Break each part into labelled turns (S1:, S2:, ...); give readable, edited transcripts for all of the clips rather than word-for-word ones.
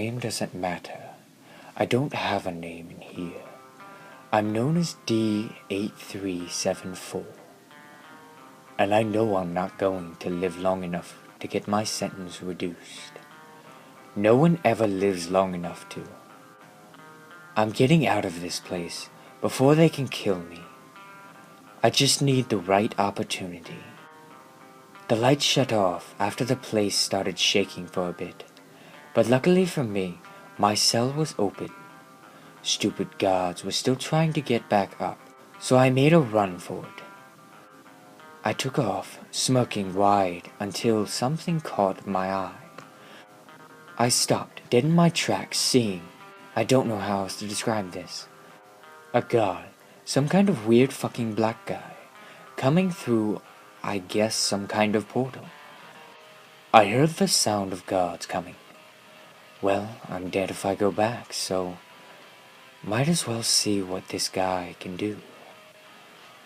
S1: name doesn't matter. I don't have a name in here. I'm known as D8374. And I know I'm not going to live long enough to get my sentence reduced. No one ever lives long enough to. I'm getting out of this place before they can kill me. I just need the right opportunity. The lights shut off after the place started shaking for a bit, but luckily for me, my cell was open. Stupid guards were still trying to get back up, so I made a run for it. I took off, smirking wide, until something caught my eye. I stopped dead in my tracks, seeing, I don't know how else to describe this, a guard, some kind of weird fucking black guy, coming through, I guess, some kind of portal. I heard the sound of guards coming. Well, I'm dead if I go back, so might as well see what this guy can do.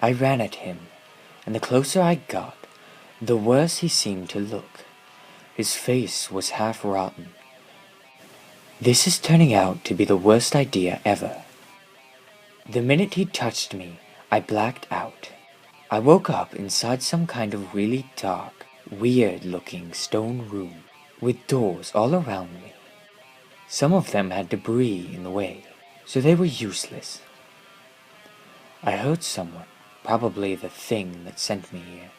S1: I ran at him, and the closer I got, the worse he seemed to look. His face was half rotten. This is turning out to be the worst idea ever. The minute he touched me, I blacked out. I woke up inside some kind of really dark, weird-looking stone room with doors all around me. Some of them had debris in the way, so they were useless. I heard someone, probably the thing that sent me here,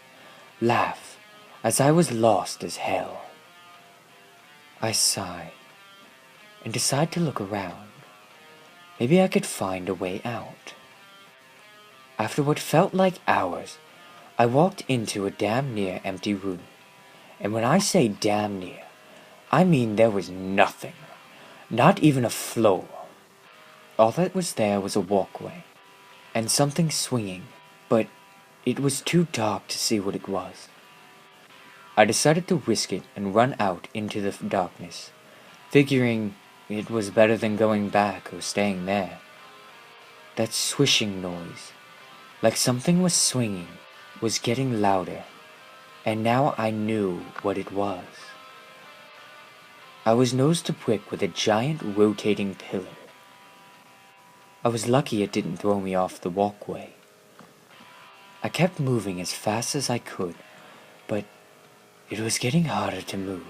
S1: laugh as I was lost as hell. I sighed and decided to look around. Maybe I could find a way out. After what felt like hours, I walked into a damn near empty room. And when I say damn near, I mean there was nothing. Not even a floor. All that was there was a walkway, and something swinging, but it was too dark to see what it was. I decided to risk it and run out into the darkness, figuring it was better than going back or staying there. That swishing noise, like something was swinging, was getting louder, and now I knew what it was. I was nose to brick with a giant rotating pillar. I was lucky it didn't throw me off the walkway. I kept moving as fast as I could, but it was getting harder to move.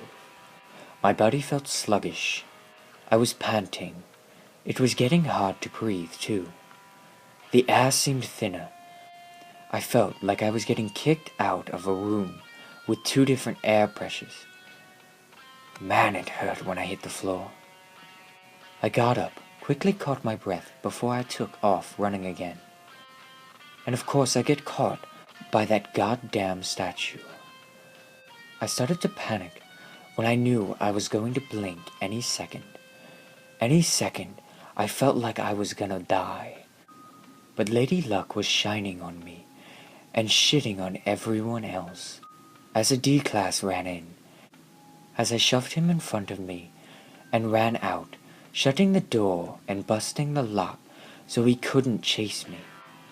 S1: My body felt sluggish. I was panting. It was getting hard to breathe, too. The air seemed thinner. I felt like I was getting kicked out of a room with two different air pressures. Man, it hurt when I hit the floor. I got up, quickly caught my breath before I took off running again. And of course I get caught by that goddamn statue. I started to panic when I knew I was going to blink any second. Any second, I felt like I was gonna die. But Lady Luck was shining on me and shitting on everyone else. As a D-class ran in, as I shoved him in front of me and ran out, shutting the door and busting the lock so he couldn't chase me.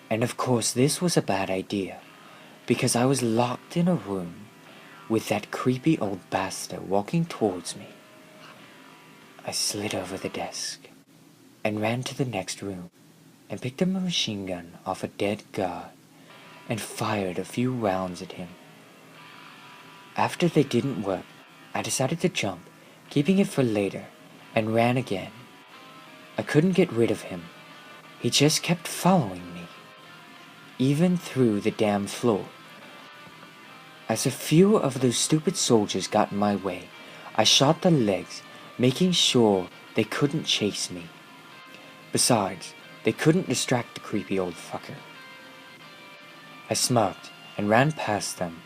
S1: And of course this was a bad idea, because I was locked in a room with that creepy old bastard walking towards me. I slid over the desk and ran to the next room and picked up a machine gun off a dead guard and fired a few rounds at him. After they didn't work, I decided to jump, keeping it for later, and ran again. I couldn't get rid of him. He just kept following me, even through the damn floor. As a few of those stupid soldiers got in my way, I shot their legs, making sure they couldn't chase me. Besides, they couldn't distract the creepy old fucker. I smirked and ran past them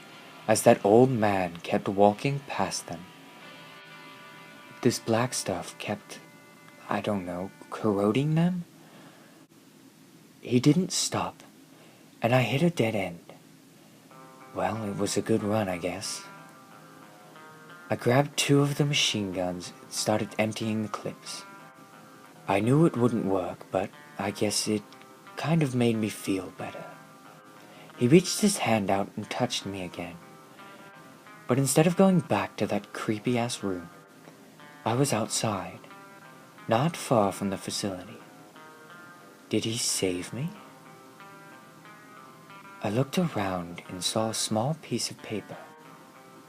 S1: as that old man kept walking past them. This black stuff kept, I don't know, corroding them? He didn't stop, and I hit a dead end. Well, it was a good run, I guess. I grabbed two of the machine guns and started emptying the clips. I knew it wouldn't work, but I guess it kind of made me feel better. He reached his hand out and touched me again. But instead of going back to that creepy-ass room, I was outside, not far from the facility. Did he save me? I looked around and saw a small piece of paper,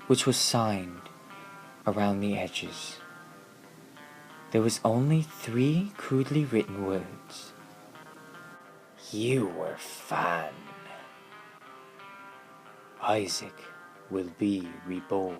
S1: which was signed around the edges. There was only 3 crudely written words. You were fun. Isaac will be reborn.